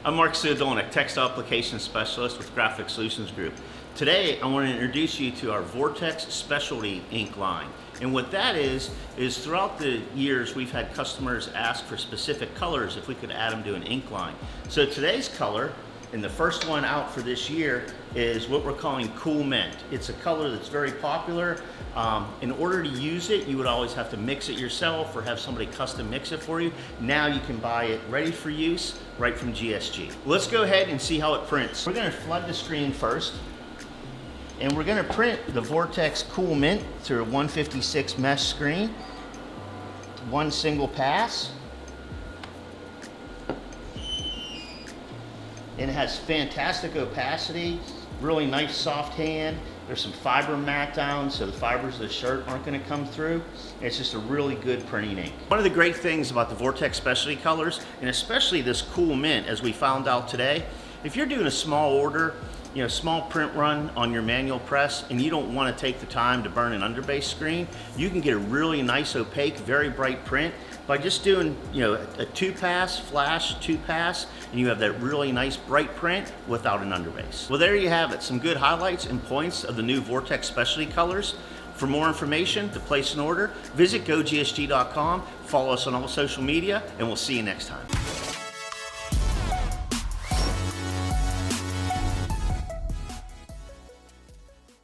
I'm Mark Sudolnik, Textile Application Specialist with Graphic Solutions Group. Today I want to introduce you to our Vortex Specialty Ink line. And what that is throughout the years we've had customers ask for specific colors if we could add them to an ink line. So today's color, and the first one out for this year, is what we're calling Cool Mint. It's a color that's very popular. In order to use it, you would always have to mix it yourself or have somebody custom mix it for you. Now you can buy it ready for use right from GSG. Let's go ahead and see how it prints. We're going to flood the screen first, and we're going to print the Vortex Cool Mint through a 156 mesh screen. One single pass. And it has fantastic opacity, really nice soft hand. There's some fiber mat down, so the fibers of the shirt aren't going to come through. It's just a really good printing ink. One of the great things about the Vortex Specialty colors, and especially this Cool Mint, as we found out today, if you're doing a small order, small print run on your manual press, and you don't want to take the time to burn an underbase screen, you can get a really nice opaque, very bright print by just doing, a two-pass, flash, two-pass, and you have that really nice bright print without an underbase. Well, there you have it, some good highlights and points of the new Vortex Specialty colors. For more information, to place an order, visit gogsg.com, follow us on all social media, and we'll see you next time.